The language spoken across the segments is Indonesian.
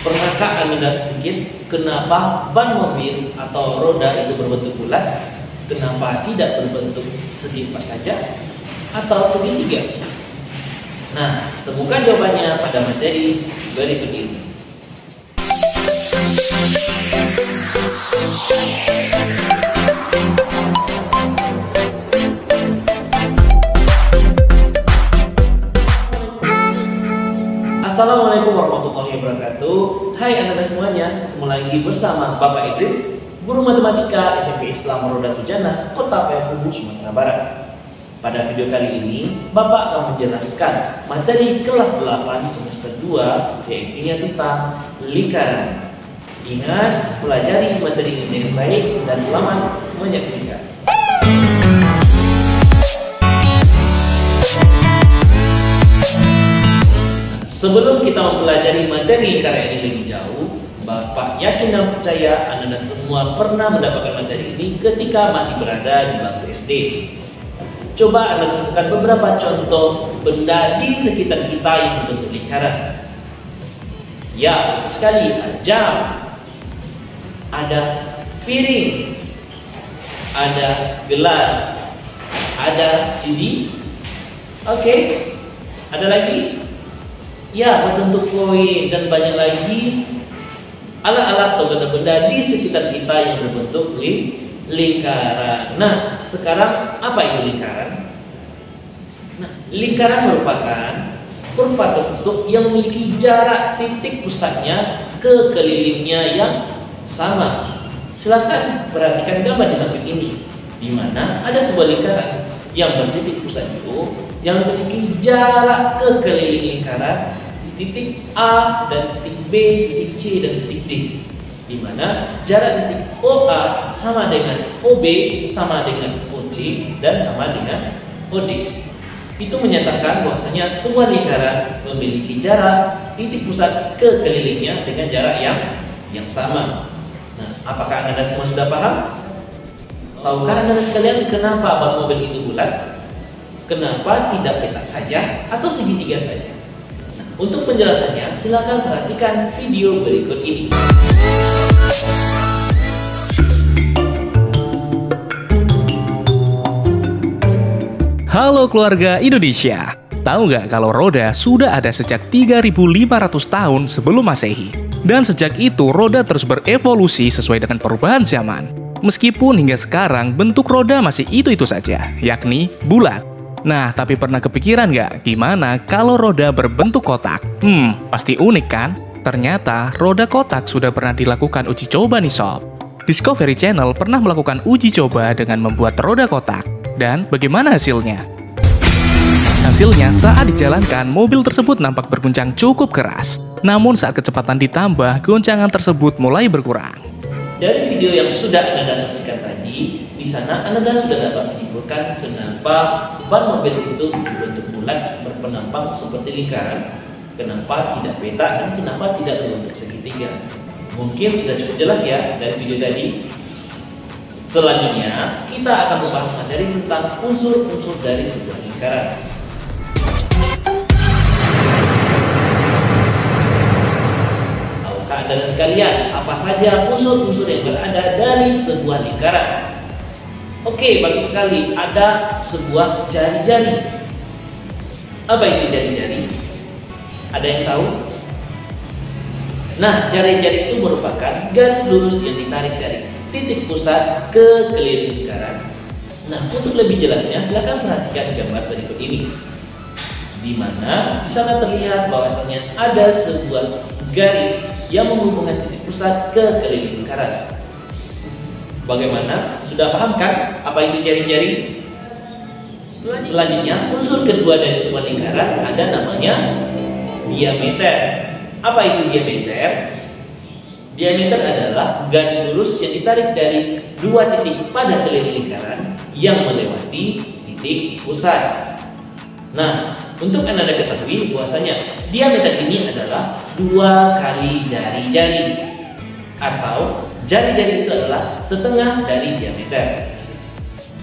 Pernahkah Anda pikir kenapa ban mobil atau roda itu berbentuk bulat? Kenapa tidak berbentuk segi empat saja atau segitiga? Nah, temukan jawabannya pada materi berikut ini. Assalamualaikum warahmatullahi wabarakatuh. Hai anak-anak semuanya, ketemu lagi bersama Bapak Idris, guru matematika SMP Islam Roda Tujana, Kota Payakumbuh, Sumatera Barat. Pada video kali ini, Bapak akan menjelaskan materi kelas 8 semester 2, yaitu tentang lingkaran. Ingat, pelajari materi ini dengan baik dan selamat menyaksikan. Sebelum kita mempelajari materi lingkaran ini lebih jauh, Bapak yakin dan percaya Anda semua pernah mendapatkan materi ini ketika masih berada di bangku SD. Coba Anda sebutkan beberapa contoh benda di sekitar kita yang berbentuk lingkaran. Ya, betul sekali, ada jam, ada piring, ada gelas, ada CD. Oke, ada lagi? Ya, berbentuk koin dan banyak lagi alat-alat atau benda-benda di sekitar kita yang berbentuk lingkaran. Nah, sekarang apa itu lingkaran? Nah, lingkaran merupakan kurva tertutup yang memiliki jarak titik pusatnya ke kelilingnya yang sama. Silakan perhatikan gambar di samping ini, di mana ada sebuah lingkaran yang bertitik pusat itu yang memiliki jarak ke keliling lingkaran di titik A dan titik B, titik C dan titik D, di mana jarak titik OA sama dengan OB sama dengan OC dan sama dengan OD. Itu menyatakan bahwasanya sebuah lingkaran memiliki jarak titik pusat ke kelilingnya dengan jarak yang sama. Nah, apakah Anda semua sudah paham? Tahukah Anda sekalian kenapa ban mobil itu bulat? Kenapa tidak petak saja atau segitiga saja? Nah, untuk penjelasannya, silakan perhatikan video berikut ini. Halo keluarga Indonesia, tahu nggak kalau roda sudah ada sejak 3.500 tahun sebelum Masehi? Dan sejak itu roda terus berevolusi sesuai dengan perubahan zaman. Meskipun hingga sekarang bentuk roda masih itu-itu saja, yakni bulat. Nah, tapi pernah kepikiran nggak gimana kalau roda berbentuk kotak? Pasti unik kan? Ternyata roda kotak sudah pernah dilakukan uji coba nih sob. Discovery Channel pernah melakukan uji coba dengan membuat roda kotak. Dan bagaimana hasilnya? Hasilnya saat dijalankan, mobil tersebut nampak berguncang cukup keras. Namun saat kecepatan ditambah, goncangan tersebut mulai berkurang. Dari video yang sudah Anda saksikan tadi, di sana Anda sudah dapat menyimpulkan kenapa ban mobil itu berbentuk bulat berpenampang seperti lingkaran, kenapa tidak petak, dan kenapa tidak berbentuk segitiga. Mungkin sudah cukup jelas ya dari video tadi. Selanjutnya, kita akan membahas materi tentang unsur-unsur dari sebuah lingkaran. Anda sekalian, apa saja unsur-unsur yang berada dari sebuah lingkaran? Oke, bagus sekali. Ada sebuah jari-jari. Apa itu jari-jari? Ada yang tahu? Nah, jari-jari itu merupakan garis lurus yang ditarik dari titik pusat ke keliling lingkaran. Nah, untuk lebih jelasnya, silakan perhatikan gambar berikut ini, di mana di sana terlihat bahwasanya ada sebuah garis yang menghubungkan titik pusat ke keliling lingkaran. Bagaimana? Sudah paham kan apa itu jari-jari? Selanjutnya, unsur kedua dari sebuah lingkaran ada namanya diameter. Apa itu diameter? Diameter adalah garis lurus yang ditarik dari dua titik pada keliling lingkaran yang melewati titik pusat. Nah, untuk Anda ketahui bahwasanya diameter ini adalah 2 kali jari-jari, atau jari-jari itu adalah setengah dari diameter.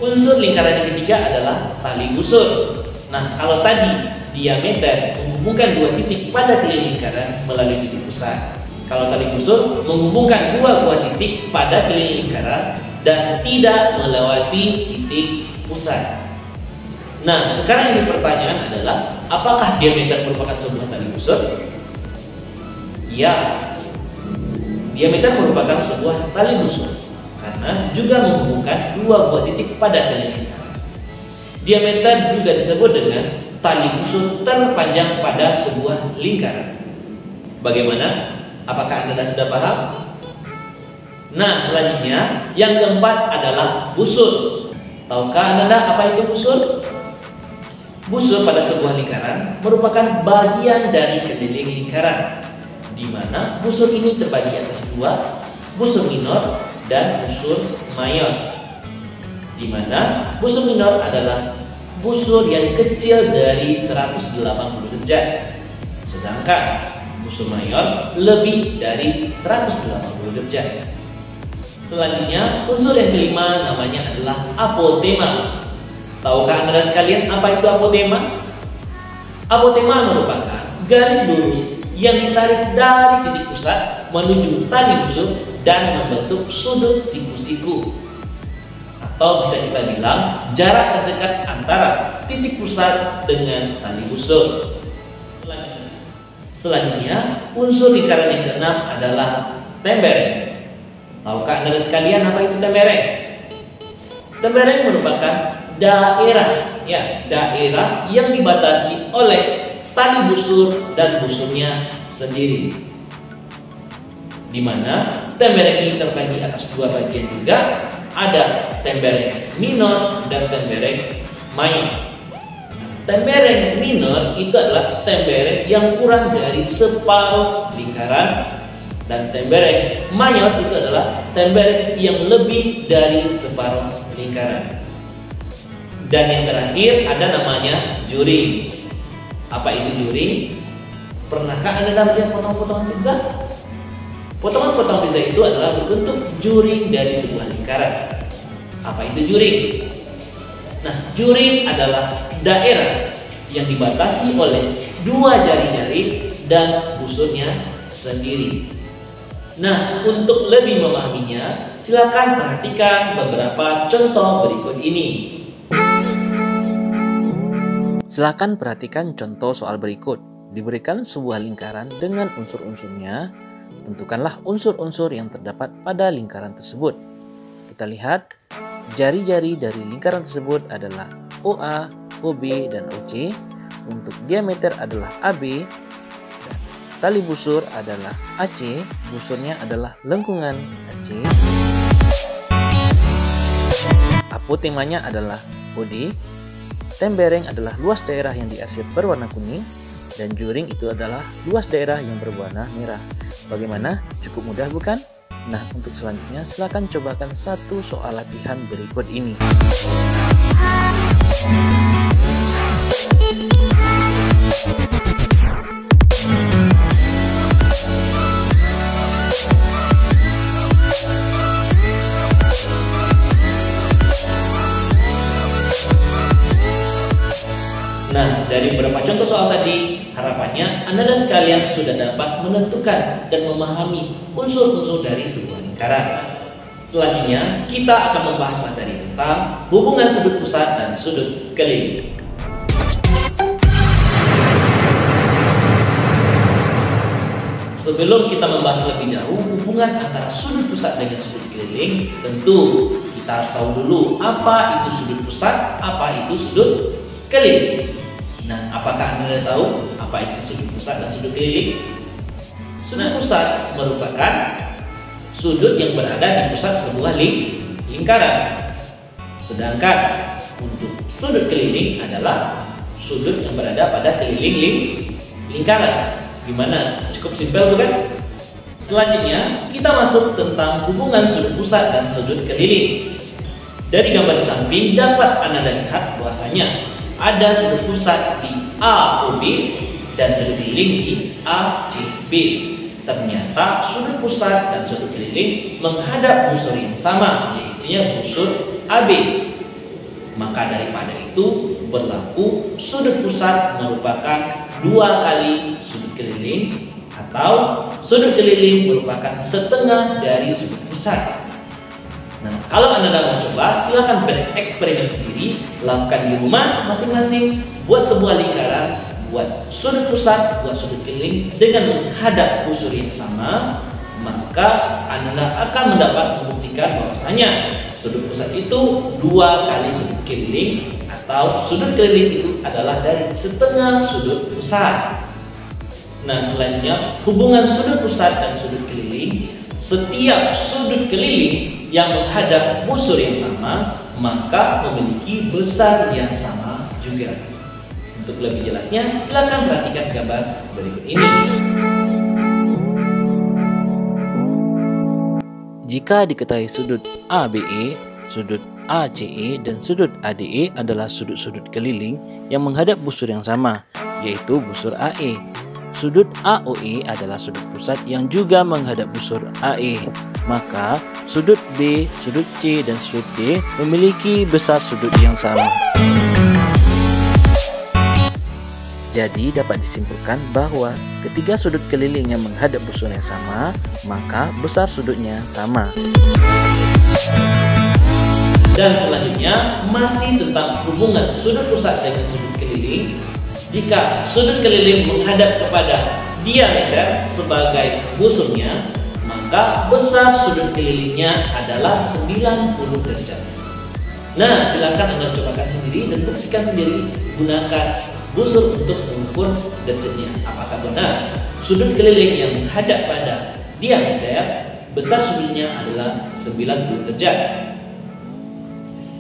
Unsur lingkaran yang ketiga adalah tali gusur. Nah, kalau tadi diameter menghubungkan dua titik pada keliling lingkaran melalui titik pusat, kalau tali busur menghubungkan dua buah titik pada keliling lingkaran dan tidak melewati titik pusat. Nah, sekarang ini pertanyaan adalah, apakah diameter merupakan sebuah tali busur? Ya, diameter merupakan sebuah tali busur karena juga menghubungkan dua buah titik pada keliling lingkaran. Diameter juga disebut dengan tali busur terpanjang pada sebuah lingkaran. Bagaimana? Apakah Anda sudah paham? Nah, selanjutnya yang keempat adalah busur. Tahukah Anda apa itu busur? Busur pada sebuah lingkaran merupakan bagian dari keliling lingkaran, di mana busur ini terbagi atas dua, busur minor dan busur mayor. Di mana busur minor adalah busur yang kecil dari 180 derajat, sedangkan busur mayor lebih dari 180 derajat. Selanjutnya, unsur yang kelima namanya adalah apotema. Tahukah Anda sekalian apa itu apotema? Apotema merupakan garis lurus yang ditarik dari titik pusat menuju tali busur dan membentuk sudut siku-siku. Atau bisa kita bilang jarak terdekat antara titik pusat dengan tali busur. Selanjutnya, unsur lingkaran yang keenam adalah tembereng. Tahukah Anda sekalian apa itu tembereng? Tembereng merupakan daerah yang dibatasi oleh tali busur dan busurnya sendiri. Di mana tembereng ini terbagi atas dua bagian juga, ada tembereng minor dan tembereng mayor. Tembereng minor itu adalah tembereng yang kurang dari separuh lingkaran, dan tembereng mayor itu adalah tembereng yang lebih dari separuh lingkaran. Dan yang terakhir ada namanya juring. Apa itu juring? Pernahkah Anda melihat potong-potongan pizza? Potongan-potongan pizza itu adalah berbentuk juring dari sebuah lingkaran. Apa itu juring? Nah, juring adalah daerah yang dibatasi oleh dua jari-jari dan busurnya sendiri. Nah, untuk lebih memahaminya, silakan perhatikan beberapa contoh berikut ini. Silakan perhatikan contoh soal berikut. Diberikan sebuah lingkaran dengan unsur-unsurnya. Tentukanlah unsur-unsur yang terdapat pada lingkaran tersebut. Kita lihat, jari-jari dari lingkaran tersebut adalah OA, OB, dan OC. Untuk diameter adalah AB. Tali busur adalah AC. Busurnya adalah lengkungan AC. Apotemanya adalah OD. Tembereng adalah luas daerah yang diarsir berwarna kuning. Dan juring itu adalah luas daerah yang berwarna merah. Bagaimana? Cukup mudah bukan? Nah, untuk selanjutnya silakan cobakan satu soal latihan berikut ini. Nah, dari beberapa contoh soal tadi, harapannya Anda sekalian sudah dapat menentukan dan memahami unsur-unsur dari sebuah lingkaran. Selanjutnya, kita akan membahas materi tentang hubungan sudut pusat dan sudut keliling. Sebelum kita membahas lebih jauh hubungan antara sudut pusat dengan sudut keliling, tentu kita harus tahu dulu apa itu sudut pusat, apa itu sudut keliling. Nah, apakah Anda tahu apa itu sudut pusat dan sudut keliling? Sudut pusat merupakan sudut yang berada di pusat sebuah lingkaran. Sedangkan untuk sudut keliling adalah sudut yang berada pada keliling lingkaran. Gimana? Cukup simpel bukan? Selanjutnya kita masuk tentang hubungan sudut pusat dan sudut keliling. Dari gambar di samping dapat Anda lihat bahwasanya ada sudut pusat di AOB dan sudut keliling di ACB. Ternyata sudut pusat dan sudut keliling menghadap busur yang sama, yaitu busur AB. Maka daripada itu berlaku sudut pusat merupakan 2 kali sudut keliling atau sudut keliling merupakan setengah dari sudut pusat. Nah, kalau Anda mau coba, silakan bereksperimen sendiri, lakukan di rumah masing-masing, buat sebuah lingkaran, buat sudut pusat, buat sudut keliling dengan menghadap busur yang sama, maka Anda akan mendapat membuktikan bahwasanya sudut pusat itu 2 kali sudut keliling, atau sudut keliling itu adalah dari setengah sudut pusat. Nah, selanjutnya hubungan sudut pusat dan sudut keliling. Setiap sudut keliling yang menghadap busur yang sama maka memiliki besar yang sama juga. Untuk lebih jelasnya, silakan perhatikan gambar berikut ini. Jika diketahui sudut ABE, sudut ACE, dan sudut ADE adalah sudut-sudut keliling yang menghadap busur yang sama, yaitu busur AE. Sudut AOE adalah sudut pusat yang juga menghadap busur AE. Maka sudut B, sudut C, dan sudut D memiliki besar sudut yang sama. Jadi dapat disimpulkan bahwa ketiga sudut keliling yang menghadap busur yang sama, maka besar sudutnya sama. Dan selanjutnya masih tentang hubungan sudut pusat dengan sudut keliling. Jika sudut keliling menghadap kepada diameter sebagai busurnya, maka besar sudut kelilingnya adalah 90 derajat. Nah, silakan Anda cobakan sendiri dan buktikan sendiri gunakan busur untuk mengukur derajatnya. Apakah benar sudut keliling yang menghadap pada diameter besar sudutnya adalah 90 derajat?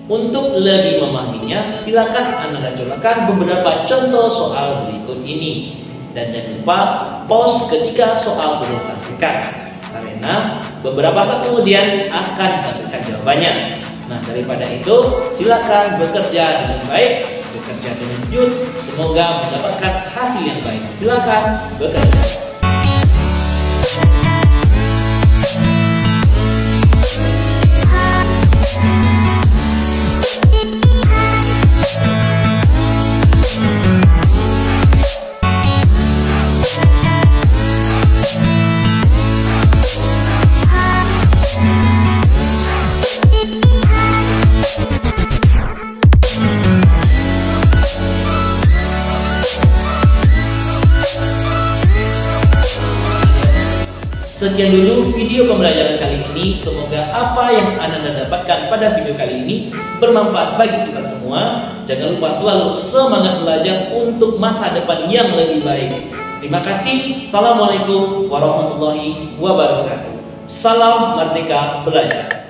Untuk lebih memahaminya, silakan Anda cobakan beberapa contoh soal berikut ini. Dan jangan lupa pause ketika soal sudah dilakukan, karena beberapa saat kemudian akan mendapatkan jawabannya. Nah, daripada itu, silakan bekerja dengan baik, bekerja dengan jujur, semoga mendapatkan hasil yang baik. Silakan bekerja. Sekian dulu video pembelajaran kali ini. Semoga apa yang Anda dapatkan pada video kali ini bermanfaat bagi kita semua. Jangan lupa selalu semangat belajar untuk masa depan yang lebih baik. Terima kasih. Assalamualaikum warahmatullahi wabarakatuh. Salam Merdeka Belajar.